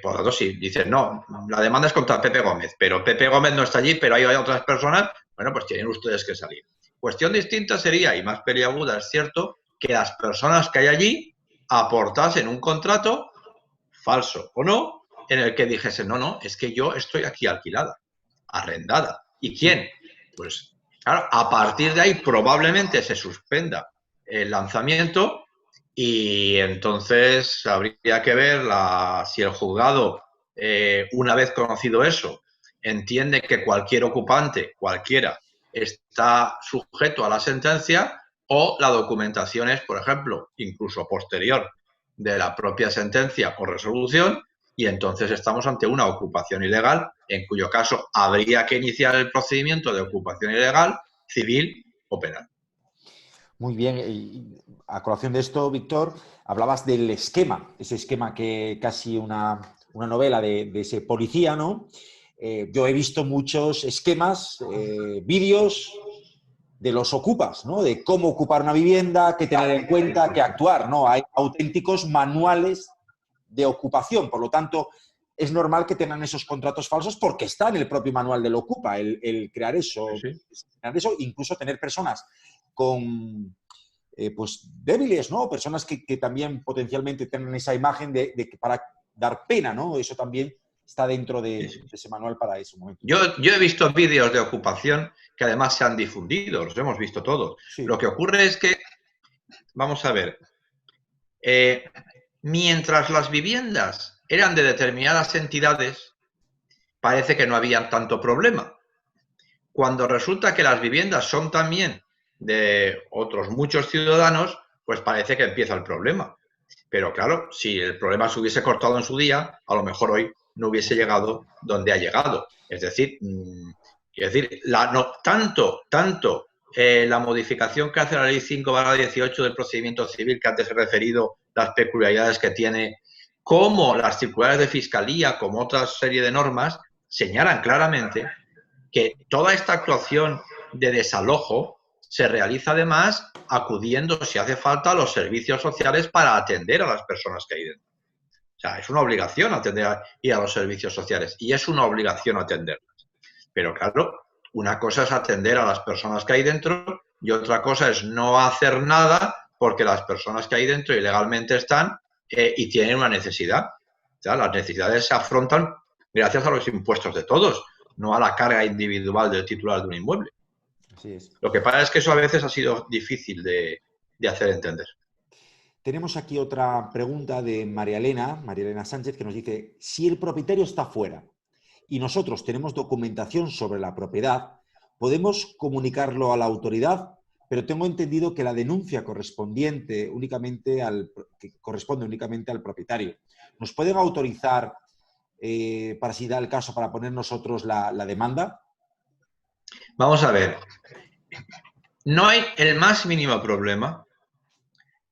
Por lo tanto, si dices, no, la demanda es contra Pepe Gómez, pero Pepe Gómez no está allí, pero hay otras personas, bueno, pues tienen ustedes que salir. Cuestión distinta sería, y más peliaguda, es cierto, que las personas que hay allí aportasen un contrato, falso o no, en el que dijesen, no, es que yo estoy aquí alquilada, arrendada. ¿Y quién? Pues, claro, a partir de ahí probablemente se suspenda el lanzamiento y entonces habría que ver si el juzgado, una vez conocido eso, entiende que cualquier ocupante, cualquiera, está sujeto a la sentencia, o la documentación es, por ejemplo, incluso posterior de la propia sentencia o resolución, y entonces estamos ante una ocupación ilegal, en cuyo caso habría que iniciar el procedimiento de ocupación ilegal, civil o penal. Muy bien. Y a colación de esto, Víctor, hablabas del esquema, ese esquema que casi una novela de ese policía, ¿no? Yo he visto muchos esquemas, vídeos de los ocupas, ¿no? De cómo ocupar una vivienda, qué tener en cuenta, qué actuar, ¿no? Hay auténticos manuales de ocupación, por lo tanto, es normal que tengan esos contratos falsos porque está en el propio manual del ocupa el crear eso, incluso tener personas con pues débiles, ¿no? Personas que también potencialmente tengan esa imagen de que para dar pena, ¿no? Eso también está dentro de ese manual para ese momento. Yo he visto vídeos de ocupación que además se han difundido, los hemos visto todos. Sí. Lo que ocurre es que, vamos a ver, mientras las viviendas eran de determinadas entidades, parece que no había tanto problema. Cuando resulta que las viviendas son también de otros muchos ciudadanos, pues parece que empieza el problema. Pero claro, si el problema se hubiese cortado en su día, a lo mejor hoy no hubiese llegado donde ha llegado. Es decir, tanto la modificación que hace la Ley 5/18 del procedimiento civil, que antes he referido, las peculiaridades que tiene, como las circulares de Fiscalía, como otra serie de normas, señalan claramente que toda esta actuación de desalojo se realiza además acudiendo, si hace falta, a los servicios sociales para atender a las personas que hay dentro. O sea, es una obligación ir a los servicios sociales y es una obligación atenderlas. Pero claro, una cosa es atender a las personas que hay dentro y otra cosa es no hacer nada porque las personas que hay dentro ilegalmente están y tienen una necesidad. O sea, las necesidades se afrontan gracias a los impuestos de todos, no a la carga individual del titular de un inmueble. Así es. Lo que pasa es que eso a veces ha sido difícil de hacer entender. Tenemos aquí otra pregunta de María Elena Sánchez, que nos dice, si el propietario está fuera y nosotros tenemos documentación sobre la propiedad, podemos comunicarlo a la autoridad, pero tengo entendido que la denuncia corresponde únicamente al propietario. ¿Nos pueden autorizar, para si da el caso, para poner nosotros la demanda? Vamos a ver. No hay el más mínimo problema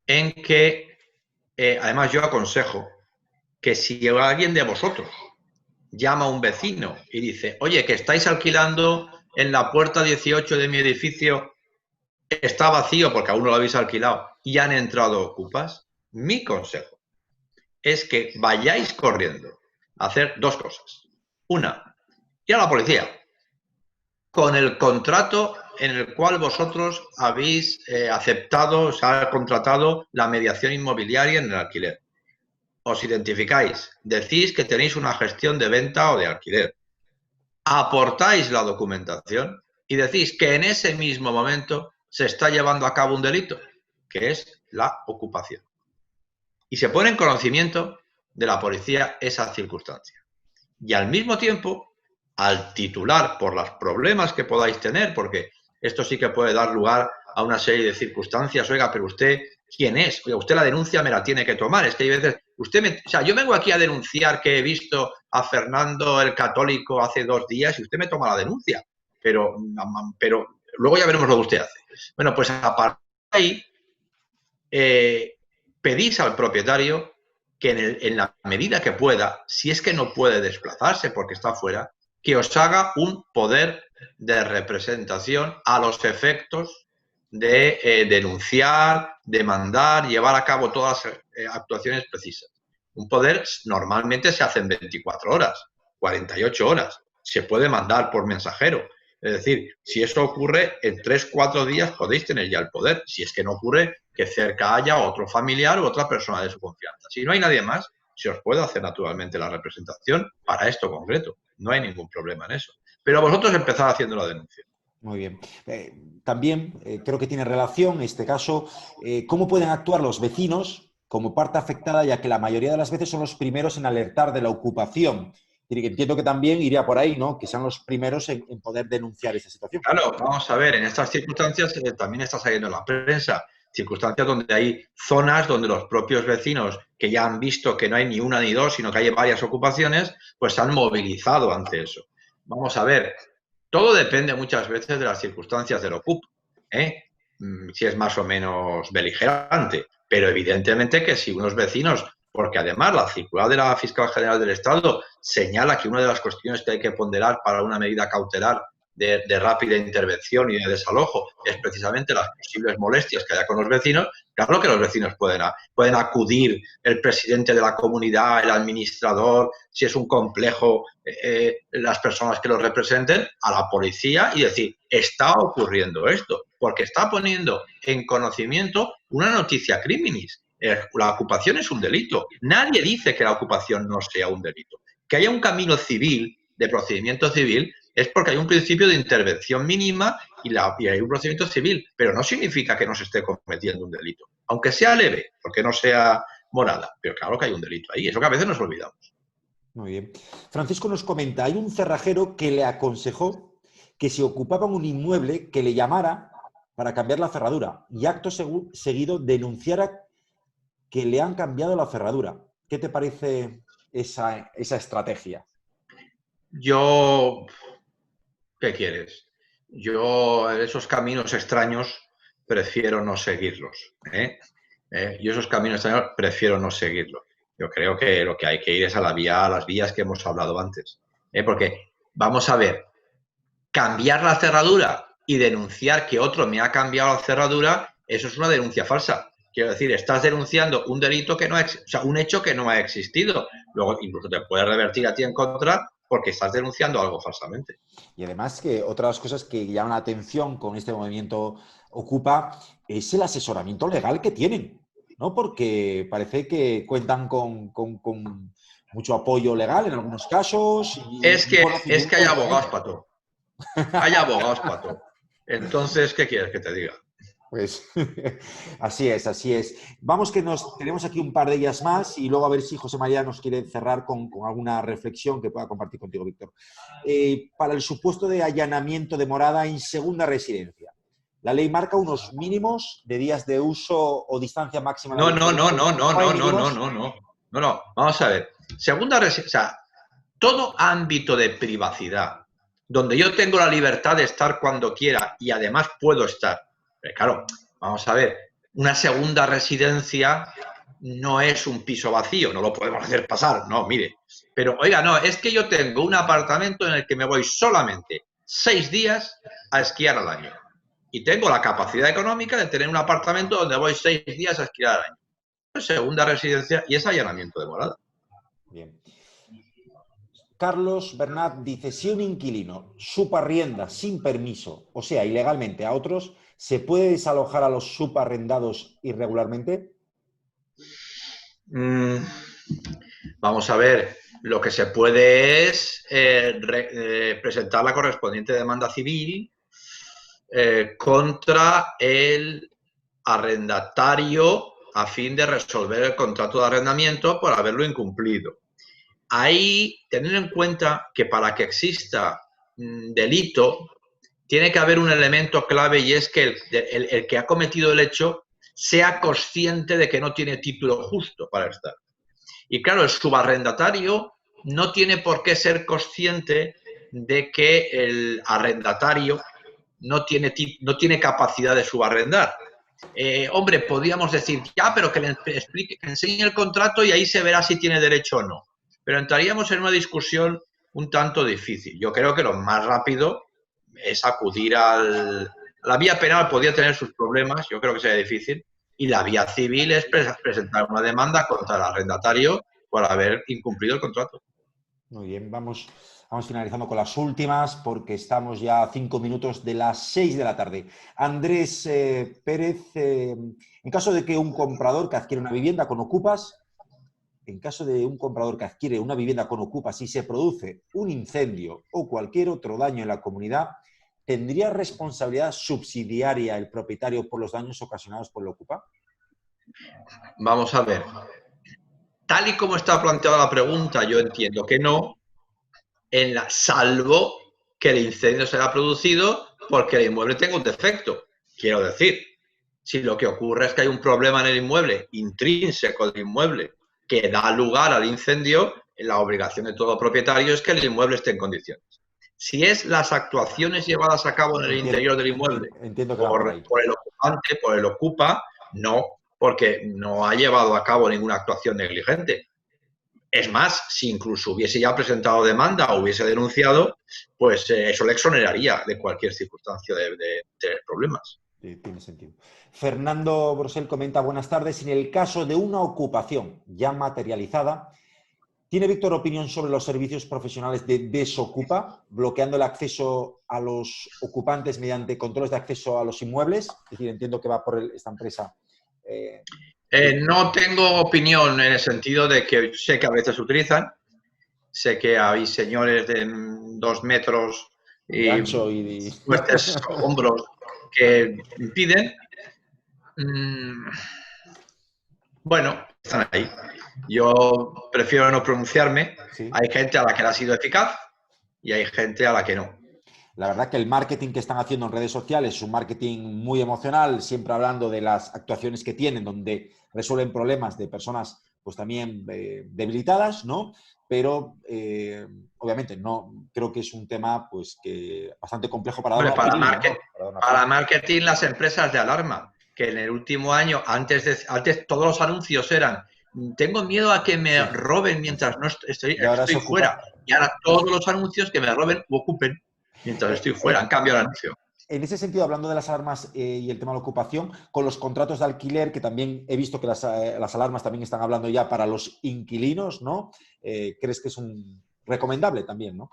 en que, además yo aconsejo que si alguien de vosotros llama a un vecino y dice, oye, que estáis alquilando en la puerta 18 de mi edificio, está vacío porque aún no lo habéis alquilado y han entrado ocupas, mi consejo es que vayáis corriendo a hacer dos cosas. Una, ir a la policía con el contrato en el cual vosotros habéis aceptado, o sea, contratado la mediación inmobiliaria en el alquiler. Os identificáis, decís que tenéis una gestión de venta o de alquiler, aportáis la documentación y decís que en ese mismo momento se está llevando a cabo un delito, que es la ocupación. Y se pone en conocimiento de la policía esa circunstancia. Y al mismo tiempo, al titular, por los problemas que podáis tener, porque esto sí que puede dar lugar a una serie de circunstancias. Oiga, pero usted, ¿quién es? Oiga, usted la denuncia me la tiene que tomar. Es que hay veces, o sea, yo vengo aquí a denunciar que he visto a Fernando el Católico hace 2 días y usted me toma la denuncia. Pero luego ya veremos lo que usted hace. Bueno, pues a partir de ahí, pedís al propietario que en la medida que pueda, si es que no puede desplazarse porque está fuera, que os haga un poder de representación a los efectos de denunciar, demandar, llevar a cabo todas las actuaciones precisas. Un poder normalmente se hace en 24 horas, 48 horas. Se puede mandar por mensajero. Es decir, si eso ocurre, en 3-4 días podéis tener ya el poder. Si es que no ocurre, que cerca haya otro familiar u otra persona de su confianza. Si no hay nadie más, se os puede hacer naturalmente la representación para esto concreto. No hay ningún problema en eso. Pero vosotros empezad haciendo la denuncia. Muy bien. También creo que tiene relación, en este caso, cómo pueden actuar los vecinos como parte afectada, ya que la mayoría de las veces son los primeros en alertar de la ocupación. Entiendo que también iría por ahí, ¿no? Que sean los primeros en poder denunciar esa situación. Claro, vamos a ver, en estas circunstancias también está saliendo en la prensa, circunstancias donde hay zonas donde los propios vecinos que ya han visto que no hay ni una ni dos, sino que hay varias ocupaciones, pues se han movilizado ante eso. Vamos a ver, todo depende muchas veces de las circunstancias del ocupa, si es más o menos beligerante, pero evidentemente que si unos vecinos, porque además la circular de la Fiscal General del Estado señala que una de las cuestiones que hay que ponderar para una medida cautelar de rápida intervención y de desalojo es precisamente las posibles molestias que haya con los vecinos. Claro que los vecinos pueden acudir, el presidente de la comunidad, el administrador, si es un complejo, las personas que los representen, a la policía y decir, está ocurriendo esto, porque está poniendo en conocimiento una noticia criminis. La ocupación es un delito. Nadie dice que la ocupación no sea un delito. Que haya un camino civil, de procedimiento civil, es porque hay un principio de intervención mínima y hay un procedimiento civil, pero no significa que no se esté cometiendo un delito, aunque sea leve, porque no sea morada, pero claro que hay un delito ahí, eso que a veces nos olvidamos. Muy bien. Francisco nos comenta, hay un cerrajero que le aconsejó que si ocupaban un inmueble, que le llamara para cambiar la cerradura y acto seguido denunciara que le han cambiado la cerradura. ¿Qué te parece esa estrategia? ¿Qué quieres? Yo esos caminos extraños prefiero no seguirlos. Yo esos caminos extraños prefiero no seguirlos. Yo creo que lo que hay que ir es a las vías que hemos hablado antes. Porque, vamos a ver, cambiar la cerradura y denunciar que otro me ha cambiado la cerradura, eso es una denuncia falsa. Quiero decir, estás denunciando un delito que no ha, o sea, un hecho que no ha existido. Luego incluso te puede revertir a ti en contra porque estás denunciando algo falsamente. Y además que otras cosas que llaman la atención con este movimiento Ocupa es el asesoramiento legal que tienen, ¿no? Porque parece que cuentan con mucho apoyo legal en algunos casos. Es que hay abogados para todo. Hay abogados para todo. Entonces, ¿qué quieres que te diga? Pues así es, así es. Vamos que tenemos aquí un par de ellas más y luego a ver si José María nos quiere cerrar con alguna reflexión que pueda compartir contigo, Víctor. Para el supuesto de allanamiento de morada en segunda residencia, ¿la ley marca unos mínimos de días de uso o distancia máxima? No. Vamos a ver. Segunda residencia, o sea, todo ámbito de privacidad, donde yo tengo la libertad de estar cuando quiera y además puedo estar. Pero claro, vamos a ver, una segunda residencia no es un piso vacío, no lo podemos hacer pasar, no, mire. Pero, oiga, no, es que yo tengo un apartamento en el que me voy solamente 6 días a esquiar al año. Y tengo la capacidad económica de tener un apartamento donde voy 6 días a esquiar al año. Es segunda residencia y es allanamiento de morada. Bien. Carlos Bernat dice, si un inquilino subarrienda sin permiso, o sea, ilegalmente a otros, ¿se puede desalojar a los subarrendados irregularmente? Vamos a ver, lo que se puede es presentar la correspondiente demanda civil contra el arrendatario a fin de resolver el contrato de arrendamiento por haberlo incumplido. Ahí, tener en cuenta que para que exista delito, tiene que haber un elemento clave y es que el que ha cometido el hecho sea consciente de que no tiene título justo para estar. Y claro, el subarrendatario no tiene por qué ser consciente de que el arrendatario no tiene capacidad de subarrendar. Hombre, podríamos decir, ya, pero que le explique, que enseñe el contrato y ahí se verá si tiene derecho o no. Pero entraríamos en una discusión un tanto difícil. Yo creo que lo más rápido es acudir al La vía penal podía tener sus problemas, yo creo que sería difícil, y la vía civil es presentar una demanda contra el arrendatario por haber incumplido el contrato. Muy bien, vamos finalizando con las últimas porque estamos ya a 5 minutos de las 6 de la tarde. Andrés Pérez, en caso de que un comprador que adquiere una vivienda con ocupas, en caso de un comprador que adquiere una vivienda con ocupas y se produce un incendio o cualquier otro daño en la comunidad, ¿tendría responsabilidad subsidiaria el propietario por los daños ocasionados por el ocupa? Vamos a ver. Tal y como está planteada la pregunta, yo entiendo que no, salvo que el incendio se haya producido porque el inmueble tenga un defecto. Quiero decir, si lo que ocurre es que hay un problema en el inmueble, intrínseco del inmueble, que da lugar al incendio, la obligación de todo propietario es que el inmueble esté en condiciones. Si es las actuaciones llevadas a cabo en el interior del inmueble entiendo que va por ahí. por el ocupante, por el ocupa, no, porque no ha llevado a cabo ninguna actuación negligente. Es más, si incluso hubiese ya presentado demanda o hubiese denunciado, pues eso le exoneraría de cualquier circunstancia de problemas. Tiene sentido. Fernando Brosel comenta, buenas tardes, en el caso de una ocupación ya materializada, ¿tiene Víctor opinión sobre los servicios profesionales de Desocupa, bloqueando el acceso a los ocupantes mediante controles de acceso a los inmuebles? Es decir, entiendo que va por esta empresa. No tengo opinión en el sentido de que sé que a veces se utilizan, sé que hay señores de 2 metros de ancho y fuertes hombros que impiden. Bueno, están ahí. Yo prefiero no pronunciarme. Sí. Hay gente a la que le ha sido eficaz y hay gente a la que no. La verdad que el marketing que están haciendo en redes sociales es un marketing muy emocional, siempre hablando de las actuaciones que tienen, donde resuelven problemas de personas pues también debilitadas, ¿no? Pero obviamente no creo que es un tema pues que bastante complejo para dar una opinión, ¿no? Para marketing, las empresas de alarma, que en el último año, antes todos los anuncios eran tengo miedo a que me roben mientras no estoy fuera. Y ahora todos los anuncios que me roben o ocupen mientras estoy fuera, han cambiado el anuncio. En ese sentido, hablando de las alarmas y el tema de la ocupación, con los contratos de alquiler, que también he visto que las alarmas también están hablando ya para los inquilinos, ¿no? ¿Crees que es recomendable también, no?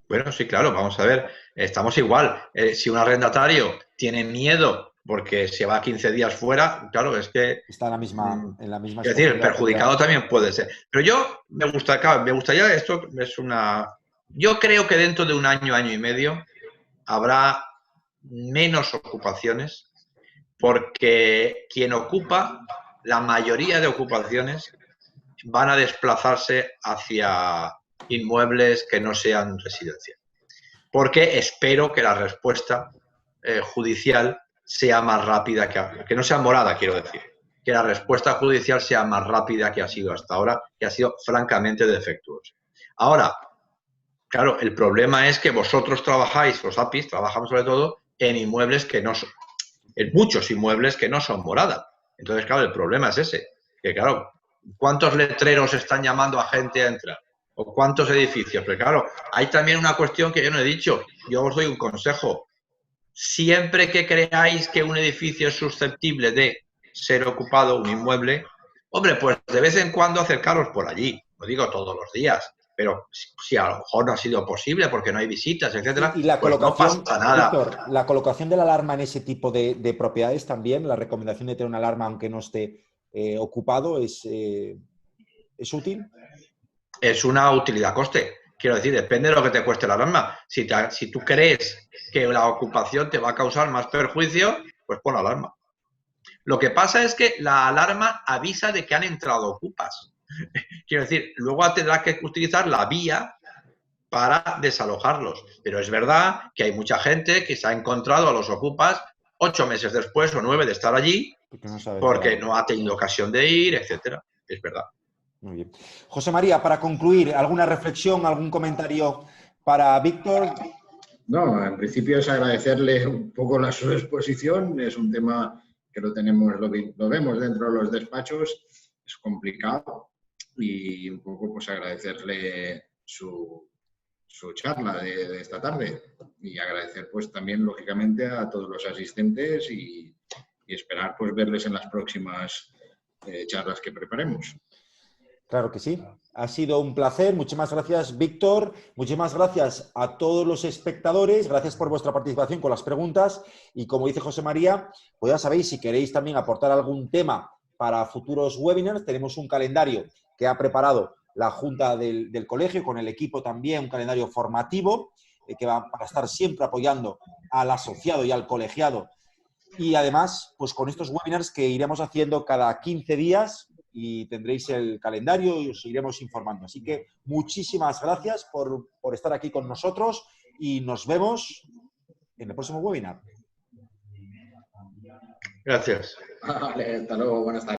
Bueno, sí, claro, vamos a ver, estamos igual. Si un arrendatario tiene miedo porque se va 15 días fuera, claro, es que... Está en la misma es decir, perjudicado también puede ser. Pero yo me gustaría, esto es una... Yo creo que dentro de un año, año y medio, habrá menos ocupaciones porque quien ocupa, la mayoría de ocupaciones van a desplazarse hacia inmuebles que no sean residenciales. Porque espero que la respuesta judicial sea más rápida, que no sea morada, quiero decir. Que la respuesta judicial sea más rápida que ha sido hasta ahora, que ha sido francamente defectuosa. Ahora, claro, el problema es que vosotros trabajáis, los APIs, trabajamos sobre todo en inmuebles que no son, en muchos inmuebles que no son morada. Entonces, claro, el problema es ese, que claro, ¿cuántos letreros están llamando a gente a entrar? ¿O cuántos edificios? Pero claro, hay también una cuestión que yo no he dicho, yo os doy un consejo. Siempre que creáis que un edificio es susceptible de ser ocupado, un inmueble, hombre, pues de vez en cuando acercaros por allí, no digo todos los días, pero si a lo mejor no ha sido posible porque no hay visitas, etcétera, y la pues colocación, no pasa nada. Víctor, la colocación de la alarma en ese tipo de propiedades también, la recomendación de tener una alarma aunque no esté ocupado, ¿es útil? Es una utilidad-coste. Quiero decir, depende de lo que te cueste la alarma. Si tú crees que la ocupación te va a causar más perjuicio, pues pon la alarma. Lo que pasa es que la alarma avisa de que han entrado ocupas. Quiero decir, luego tendrás que utilizar la vía para desalojarlos. Pero es verdad que hay mucha gente que se ha encontrado a los ocupas 8 meses después o 9 de estar allí porque no ha tenido ocasión de ir, etcétera. Es verdad. Muy bien. José María, para concluir, ¿alguna reflexión, algún comentario para Víctor? No, en principio es agradecerle un poco su exposición. Es un tema que lo vemos dentro de los despachos, es complicado y un poco pues agradecerle su su charla de esta tarde. Y agradecer pues también, lógicamente, a todos los asistentes y esperar pues verles en las próximas charlas que preparemos. Claro que sí. Ha sido un placer. Muchísimas gracias, Víctor. Muchísimas gracias a todos los espectadores. Gracias por vuestra participación con las preguntas. Y como dice José María, pues ya sabéis, si queréis también aportar algún tema para futuros webinars, tenemos un calendario que ha preparado la Junta del Colegio, con el equipo también, un calendario formativo que va para estar siempre apoyando al asociado y al colegiado. Y además, pues con estos webinars que iremos haciendo cada 15 días, y tendréis el calendario y os iremos informando. Así que muchísimas gracias por estar aquí con nosotros y nos vemos en el próximo webinar. Gracias. Vale, hasta luego, buenas tardes.